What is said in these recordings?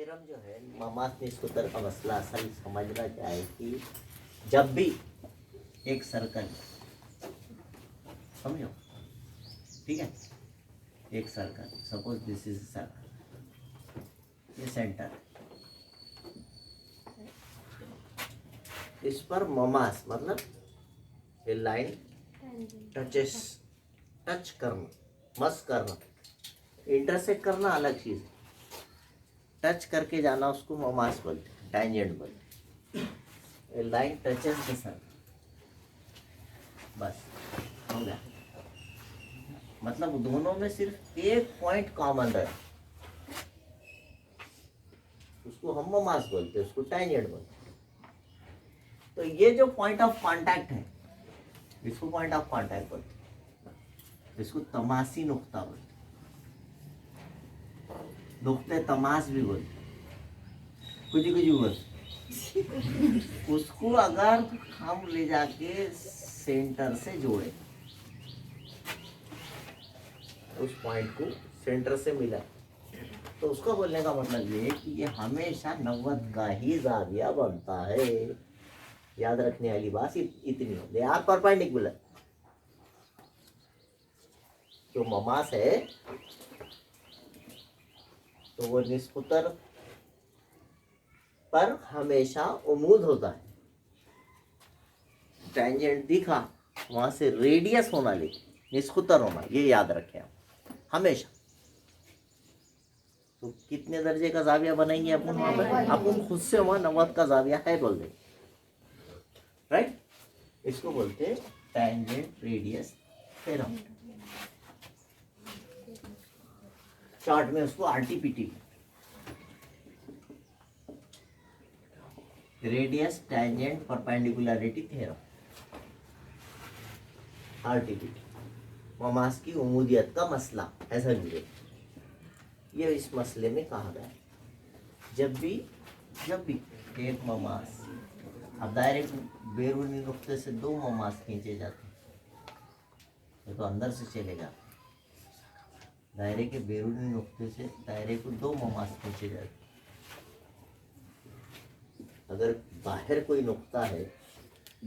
Theorem जो है Mama's निष्कुतर का मसला असल समझना क्या है कि जब भी एक सर्कल समझो, ठीक है, एक circle, suppose this is circle, ये सेंटर, इस पर ममास मतलब ये लाइन टचेस, टच करना, मस करना, इंटरसेक्ट करना अलग चीज, टच करके जाना उसको ममास बोलते हैं, टैंजेंट बोलते हैं। लाइन टचेस द सर्कल, बस हो गया। मतलब दोनों में सिर्फ एक पॉइंट कॉमन रहे, उसको हम ममास बोलते हैं, उसको टैंजेंट बोलते हैं। तो ये जो पॉइंट ऑफ कांटेक्ट है इसको पॉइंट ऑफ कांटेक्ट बोलते हैं, इसको तमासी नुक्ता बोलते हैं, नुक्ते तमास भी बोलते हैं, कुछ बोलते। उसको अगर हम ले जाके सेंटर से जोड़े, उस पॉइंट को सेंटर से मिला, तो उसका बोलने का मतलब ये है कि ये हमेशा 90 का ही जाविया बनता है। याद रखने वाली बात इतनी है, दे आर परपेंडिकुलर। जो ममास है तो वो निष्कुतर पर हमेशा उम्मीद होता है, टेंजेंट दिखा वहां से रेडियस होना, लेकिन निष्कुतर होना, ये याद रखें आप हमेशा। तो कितने दर्जे का जाविया बनाएंगे अपन वहां पर, अपन खुद से वहां 90 का जाविया है बोल देंगे, राइट। इसको बोलते हैं टेंजेंट रेडियस थ्योरम, चार्ट में उसको RTPT, radius tangent perpendicularity theorem, RTPT, ममास की उमूदियत का मसला ऐसा जुड़े। ये इस मसले में कहा गया है, जब भी एक ममास, अब दायरे बैरूनी नुक्ते से दो ममास खींचे जाते हैं, ये तो अंदर से चलेगा, दायरे के बैरूनी नुक्ते से दायरे को दो ममास खींचे जाते हैं। अगर बाहर कोई नुक्ता है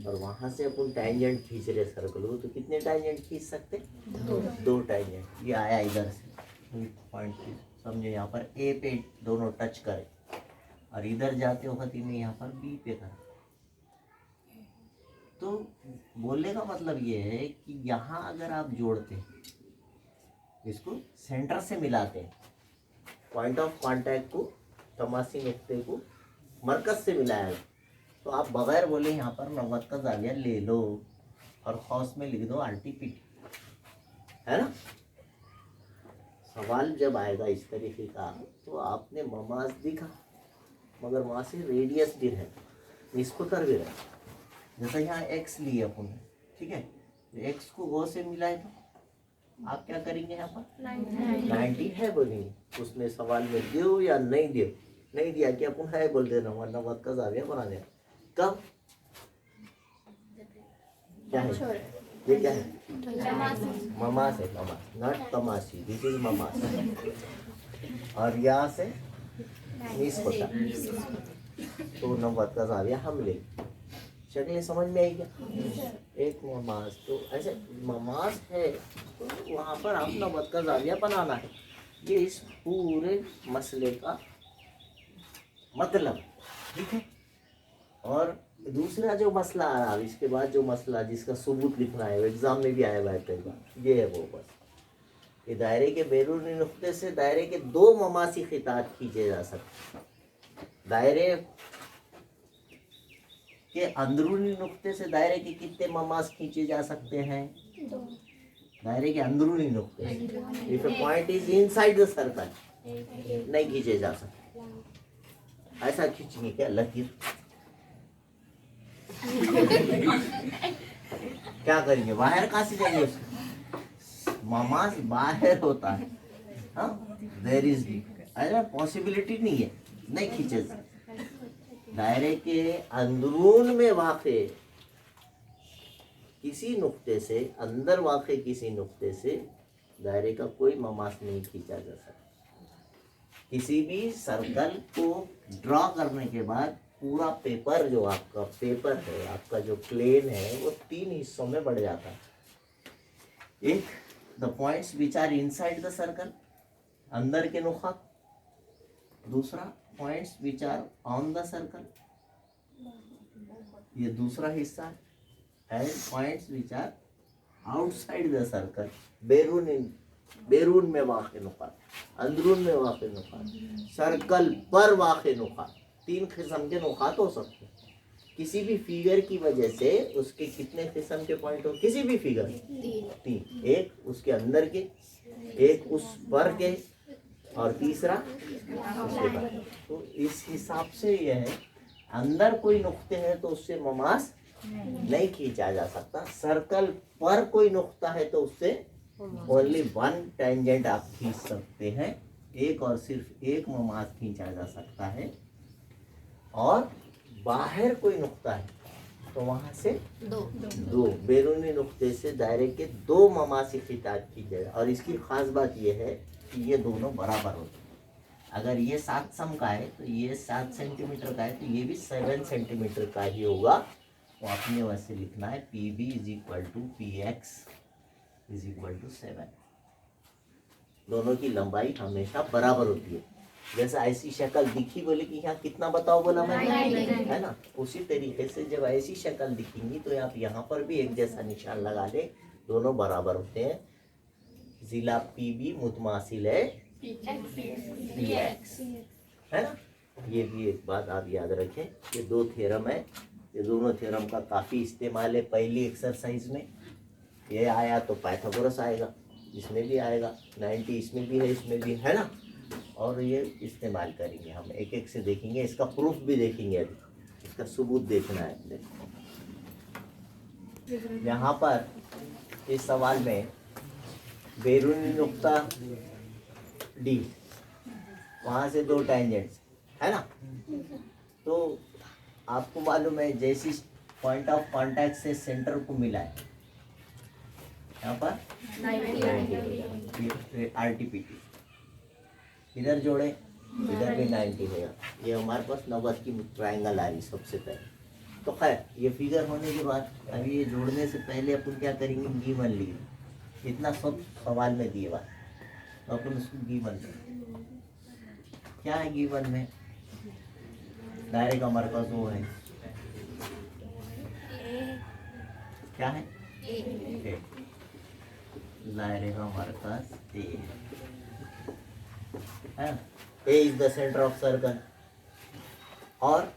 और वहां से अपन टैंजेंट खींच रहे सर्कल को, तो कितने टैंजेंट खींच सकते? दो टैंजेंट। ये आया इधर से पॉइंट, समझो यहाँ पर ए पे दोनों टच करे और इधर जाते वक्त इन्हें यहाँ पर बी पे करा। तो बोलने का मतलब ये है कि यहाँ अगर आप जोड़ते हैं, इसको सेंटर से मिलाते हैं, पॉइंट ऑफ कांटेक्ट को, तमासी नुक्ते को मरकज से मिलाया, तो आप बगैर बोले यहाँ पर 90 का जाविया ले लो और खौस में लिख दो आरटीपीटी, है ना। सवाल जब आएगा इस तरीके का, तो आपने ममास दिखा मगर वहां से रेडियस भी है, निष्कुतर भी रहे। जैसा यहाँ एक्स लिए अपन, ठीक है, तो एक्स को वो से मिलाए तो आप क्या करेंगे, यहाँ पर 90 है बोलेंगे, उसने सवाल में दो या नहीं दो, नहीं दिया कि अपन है बोल देना, 90 का जाविया बना देना। कब क्या है, ये क्या है, ममास है, ममास, नॉट तमाशी, दिस इज ममास। और यहाँ से निस होता, तो 90 का जाविया हम ले, शक्ल समझ में आई क्या? एक ममास, तो ऐसे ममास है तो वहाँ पर हम 90 का जाविया बनाना है। ये इस पूरे मसले का मतलब, ठीक है। और दूसरा जो मसला आ रहा है इसके बाद, जो मसला जिसका सबूत लिखना है, एग्जाम में भी आया हुआ है कई बार, ये है वो बस कि दायरे के बैरूनी नुक्ते से दायरे के दो ममासी खिताब खींचे जा सकते, दायरे के अंदरूनी नुक्ते से दायरे के कितने ममास खींचे जा सकते हैं? दायरे के अंदरूनी नुक्ते से, if A point is inside the circle, नहीं खींचे जा सकते। ऐसा खींचेंगे क्या लकीर? क्या करेंगे, बाहर कहाँ से जाएंगे उसको? ममास बाहर होता है, हाँ, देयर इज ऐसा पॉसिबिलिटी नहीं है, नहीं खींचे। दायरे के अंदरून में वाक़े किसी नुक्ते से, अंदर वाक़े किसी नुक्ते से दायरे का कोई ममास नहीं खींचा जा सकता। किसी भी सर्कल को ड्रॉ करने के बाद पूरा पेपर जो आपका पेपर है, आपका जो प्लेन है, वो 3 हिस्सों में बढ़ जाता है। एक, the points which are inside the circle, अंदर के नुकात। दूसरा, points which are on the circle, ये दूसरा हिस्सा है। And points which are outside the circle, बैरून में वाक़े नुकात, अंदरून में वाक़े नुकात, सर्कल पर वाक़े नुकात। 3 किस्म के नुकात हो सकते हैं किसी भी फिगर की वजह से। उसके कितने किस्म के पॉइंट हो किसी भी फिगर? 3। एक उसके अंदर के, एक उस पर के, और तीसरा उसके पर। तो इस हिसाब से यह है, अंदर कोई नुक्ते हैं तो उससे ममास नहीं खींचा जा सकता। सर्कल पर कोई नुक्ता है तो उससे ओनली 1 टेंजेंट आप खींच सकते हैं, एक और सिर्फ एक ममास खींचा जा सकता है। और बाहर कोई नुक्ता है तो वहां से दो बैरूनी नुक्ते से दायरे के 2 ममासी खिताब कीजिएगा। और इसकी खास बात यह है कि ये दोनों बराबर होते हैं। अगर ये 7 सम का है तो ये 7 सेंटीमीटर का है तो ये भी 7 सेंटीमीटर का ही होगा। तो आपने वैसे लिखना है PB = PX = 7। दोनों की लंबाई हमेशा बराबर होती है। जैसे ऐसी शक्ल दिखी, बोले कि यहाँ कितना बताओ, बोला मैंने, है ना। उसी तरीके से जब ऐसी शक्ल दिखेंगी तो आप यहाँ पर भी एक जैसा निशान लगा ले, दोनों बराबर होते हैं। जिला PB मुतमासिल है PX, है ना। ये भी एक बात आप याद रखें। ये 2 थ्योरम है, ये दोनों थ्योरम का काफ़ी इस्तेमाल है पहली एक्सरसाइज में। ये आया तो पाइथागोरस आएगा, इसमें भी आएगा, 90 इसमें भी है, इसमें भी है ना। और ये इस्तेमाल करेंगे हम, एक एक से देखेंगे, इसका प्रूफ भी देखेंगे, अभी इसका सबूत देखना है। यहाँ पर इस सवाल में बैरूनी नुक्ता D, वहाँ से 2 टेंजेंट्स, है ना। तो आपको मालूम है जैसी पॉइंट ऑफ कांटेक्ट से सेंटर को मिला है, यहाँ पर 90 RTPT, इधर जोड़े इधर भी 90 होगा। ये हमारे पास 90 की ट्रायंगल आ रही सबसे पहले। तो खैर ये फिगर होने के बाद अभी ये जोड़ने से पहले अपन क्या करेंगे, गिवन लीजिए। इतना सब सवाल में दिए बात, तो अपन उसको गिवन क्या है। गिवन में दायरे का मरकज वो है, क्या है, दायरे का मरकज A is the center of circle। और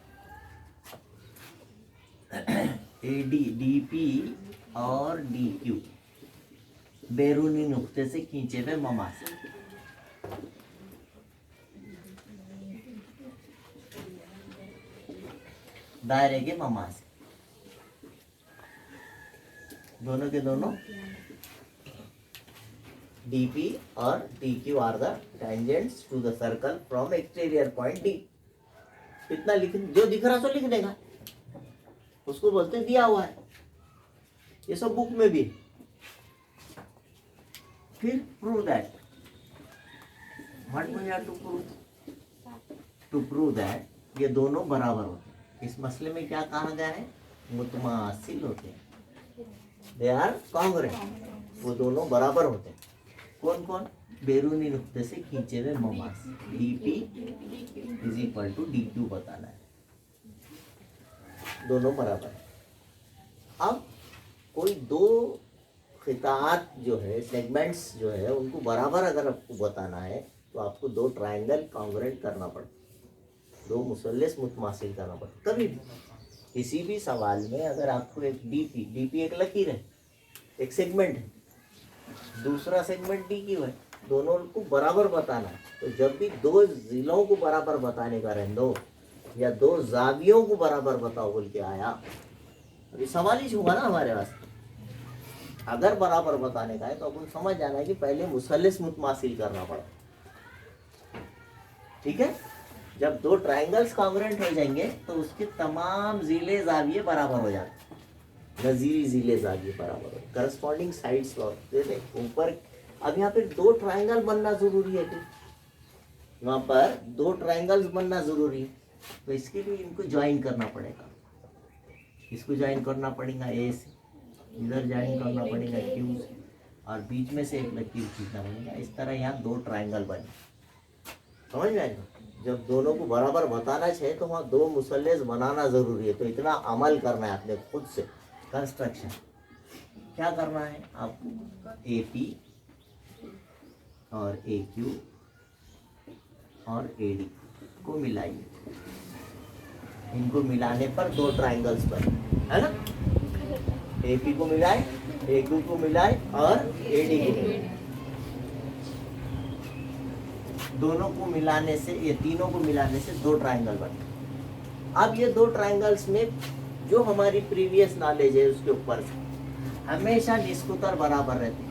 AD, DP और DQ बैरूनी नुक्ते से खींचे हुए ममास। दायरे के ममास दोनों के दोनों DP और DQ are the tangents to the circle from exterior point D। इतना लिख, जो दिख रहा सो लिख देगा, उसको बोलते हैं दिया हुआ है। ये सब बुक में भी। फिर prove that, what we have to prove, to prove that ये दोनों बराबर होते हैं। इस मसले में क्या कहा गया है, मुतमासिल होते हैं, दे आर कॉन्ग्रुएंट, वो दोनों बराबर होते हैं। कौन कौन, बैरूनी नुक्ते से खींचे हुए ममास। DP = DQ बताना है, दोनों बराबर है। अब कोई 2 खितात जो है, सेगमेंट्स जो है, उनको बराबर अगर आपको बताना है तो आपको 2 ट्रायंगल कॉन्ग्रुएंट करना पड़ता, 2 मुसल्लस मुतमासिल करना पड़ता। कभी किसी भी सवाल में अगर आपको एक DP एक लकीर है, एक सेगमेंट है, दूसरा सेगमेंट DQ है, दोनों को बराबर बताना है। तो जब भी 2 जिलों को बराबर बताने का रहने या 2 जावियों को बराबर बताओ बोल के आया, अभी सवाल ही होगा ना हमारे पास। अगर बराबर बताने का है तो अपन समझ जाना है कि पहले मुसल्लस मुतमासिल करना पड़ा, ठीक है। जब 2 ट्रायंगल्स कॉन्ग्रुएंट हो जाएंगे तो उसके तमाम जिले जाविये बराबर हो जाते, नजीरी जिले जाविये बराबर हो, करस्पॉन्डिंग साइड्स ऊपर। अब यहाँ पे 2 ट्रायंगल बनना जरूरी है। वहां पर दो ट्रायंगल्स बनना जरूरी है, तो इसके लिए इनको ज्वाइन करना पड़ेगा। इसको ज्वाइन करना पड़ेगा ए से, इधर ज्वाइन करना पड़ेगा क्यू से, और बीच में से एक लकीर खींचना पड़ेगा। इस तरह यहाँ दो ट्रायंगल बने। समझ में आएगा? जब दोनों को बराबर बताना चाहिए तो वहाँ दो मुसल्लेस बनाना जरूरी है। तो इतना अमल करना है आपने खुद से। कंस्ट्रक्शन क्या करना है आपको? ए पी और ए क्यू और ए डी को मिलाइए। इनको मिलाने पर दो ट्रायंगल्स बने, है ना? ए पी को मिलाए, ए क्यू को मिलाए और ए डी को मिलाए। दोनों को मिलाने से, ये तीनों को मिलाने से दो ट्रायंगल बने। अब ये दो ट्रायंगल्स में जो हमारी प्रीवियस नॉलेज है उसके ऊपर से हमेशा निस्कुतर बराबर रहते हैं।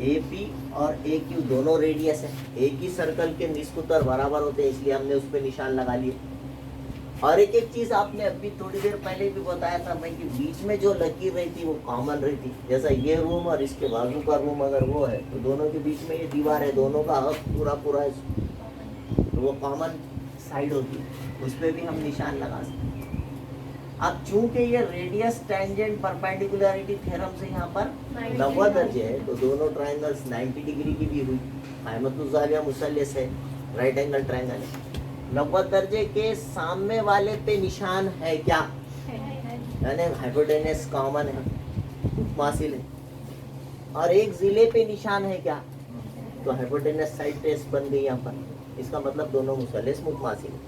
ए पी और ए क्यू दोनों रेडियस है, एक ही सर्कल के निस्कुतर बराबर होते हैं, इसलिए हमने उस पर निशान लगा लिए। और एक एक चीज आपने अभी थोड़ी देर पहले भी बताया था भाई कि बीच में जो लकीर रहती वो कॉमन रहती। जैसा ये रूम और इसके बाजू का रूम अगर वो है तो दोनों के बीच में ये दीवार है, दोनों का हक पूरा पूरा है, तो वो कॉमन साइड होती है, उस पर भी हम निशान लगा सकते हैं। अब चूंकि ये रेडियस टेंजेंट परपेंडिकुलरिटी थ्योरम से यहाँ पर 90 दर्जे है, तो दोनों ट्रायंगल्स 90 डिग्री की भी हुई। अहमदुज़ाविया मुसल्लस है, राइट एंगल ट्रायंगल है। 90 दर्जे के सामने वाले पे निशान है क्या? यानी हाइपोटेनस कॉमन है, मुतमासिल है। और एक जिले पे निशान है क्या? तो हाइपोटेनस साइड टेस्ट बन गई यहाँ पर। इसका मतलब दोनों मुसल्लस मुतमासिल है।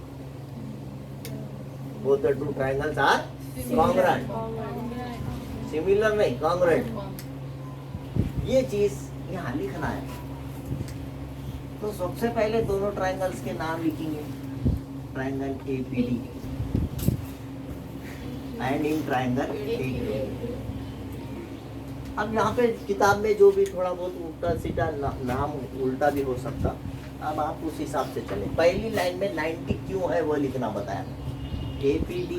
Both the two triangles are congruent. Similar नहीं, congruent. ये चीज यहाँ लिखना है। तो सबसे पहले दोनों ट्रायंगल्स के नाम लिखेंगे। Triangle APD and in triangle AQD। अब यहाँ पे किताब में जो भी थोड़ा बहुत उल्टा सीधा नाम उल्टा भी हो सकता, अब आप उस हिसाब से चले। पहली लाइन में 90 क्यों है वो लिखना बताया। APD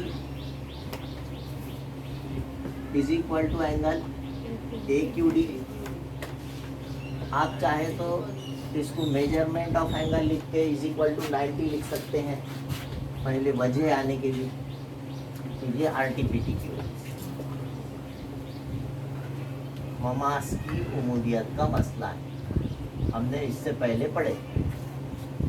is equal to angle AQD। आप चाहे तो इसको मेजरमेंट ऑफ एंगल लिख के इज इक्वल टू 90 लिख सकते हैं पहले वजह आने के लिए। तो ये RTPT की ममास की उमूदियत का मसला है। हमने इससे पहले पढ़े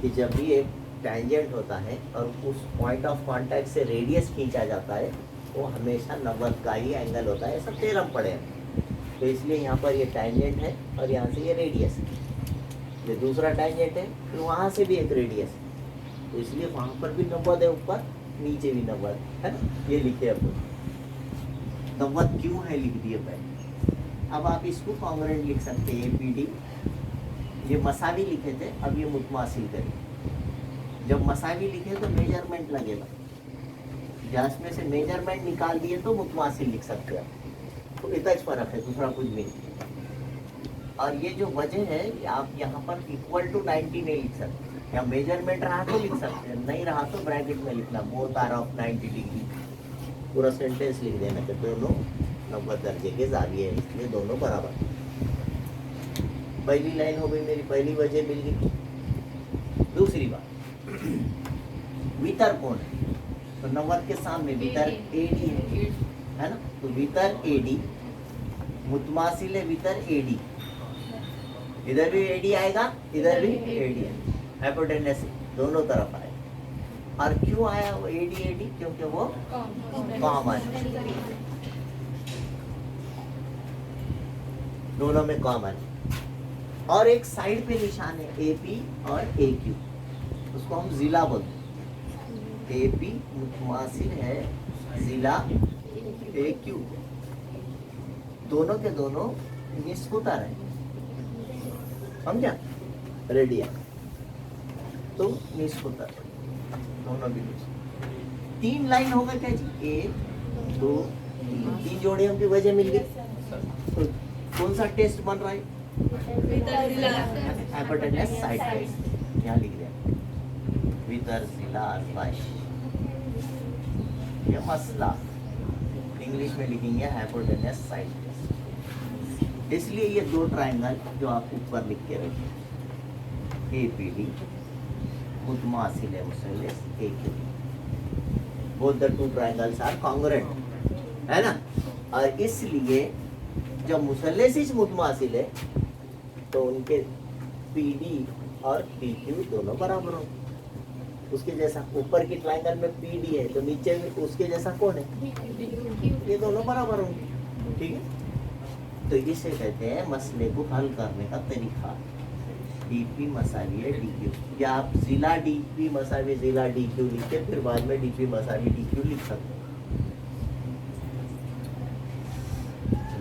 कि जब भी एक टेंजेंट होता है और उस पॉइंट ऑफ कांटेक्ट से रेडियस खींचा जाता है वो हमेशा 90 का ही एंगल होता है। ऐसा थ्योरम पढ़े हैं। तो इसलिए यहाँ पर ये टेंजेंट है और यहाँ से ये रेडियस है। ये दूसरा टेंजेंट है, फिर वहाँ से भी एक रेडियस है, तो इसलिए वहाँ पर भी 90 है, ऊपर नीचे भी 90 है ना। ये लिखे अपन 90 क्यों है लिख दिए पहले। अब आप इसको कॉन्ग्रुएंट लिख सकते हैं। APD ये मसावी लिखे थे, अब ये मुतमासिल करें। जब मसावी लिखे तो मेजरमेंट लगेगा, जांच में से मेजरमेंट निकाल दिए तो मुतमासिल लिख सकते हैं। तो इतना फर्क है, दूसरा कुछ भी नहीं। और ये जो वजह है आप यहाँ पर इक्वल टू 90 नहीं लिख सकते, या मेजरमेंट रहा तो लिख सकते हैं, नहीं रहा तो ब्रैकेट में लिखना बोथ आर ऑफ 90 डिग्री। पूरा सेंटेंस लिख देना कि दोनों 90 दर्जे के जाविये हैं, इसलिए दोनों बराबर। पहली लाइन हो गई मेरी, पहली वजह मिल गई। दूसरी बात, वितर कौन है? तो 90 के सामने वितर AD है ना। तो वितर AD मुतमासिल है वितर AD। इधर भी AD आएगा, इधर भी AD है, हाइपोटेनस दोनों तरफ आएगा। और क्यों आया वो AD क्योंकि वो कॉमन है, दोनों में कॉमन है। और एक साइड पे निशान है AP और AQ, उसको हम जिला बोलते हैं। AP मुतमासिल है जिला AQ, दोनों के दोनों निस्कुतर है, समझा? रेडिया तो निस्कुतर दोनों भी निस्कुतर। 3 लाइन होगा क्या जी? 1 2 3 जोड़ियों की वजह मिल गई। तो कौन सा टेस्ट बन रहा है? Hypotenuse side test. यहाँ लिख दिया वितर जिला आजमाइश। ये मसला इंग्लिश में लिखेंगे हाइपोटेनस साइड टेस्ट। इसलिए ये दो ट्रायंगल जो आप ऊपर लिख के रखिए, APD, मुतमासिल मुसल्लस AQD. Both the two triangles are congruent, है ना. और इसलिए जब मुसल्लस मुतमासिल है तो उनके PD और PQ दोनों बराबर होंगे. उसके जैसा ऊपर की ट्रायंगल में PD है तो नीचे में उसके जैसा कौन है, ये दोनों बराबर होंगे. ठीक है, तो इसे कहते हैं मसले को हल करने का तरीका. DP मसावी है DQ, या आप जिला DP मसावी जिला DQ लिख के फिर बाद में DP मसावी DQ लिख सकते हैं.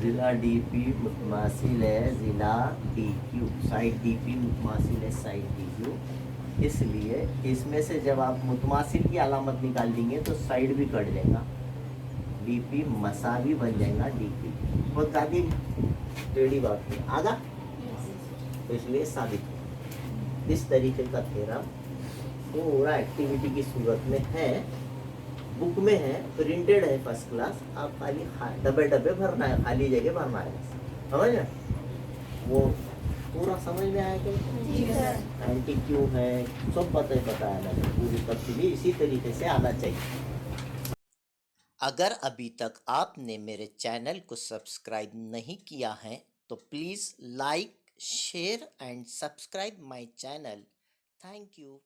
जिला DP मुतमासिल है जिला DQ, साइड DP मुतमासिल है साइड DQ. इसलिए इसमें से जब आप मुतमासिल की अलामत निकाल देंगे तो साइड भी कट जाएगा, DP मसावी बन जाएगा DP. बहुत ज़्यादा टेढ़ी बात है आगा, तो इसलिए साबित है. इस तरीके का थ्योरम पूरा एक्टिविटी की सूरत में है, बुक में है, प्रिंटेड है फर्स्ट क्लास. आप खाली डब्बे डब्बे भरना है, खाली जगह भरना है, समझ में. वो पूरा समझ में आया क्या, एंटी क्यों है सब बताया मैंने. पूरी तफसीली इसी तरीके से आना चाहिए. अगर अभी तक आपने मेरे चैनल को सब्सक्राइब नहीं किया है तो please like, share and subscribe my channel. Thank you.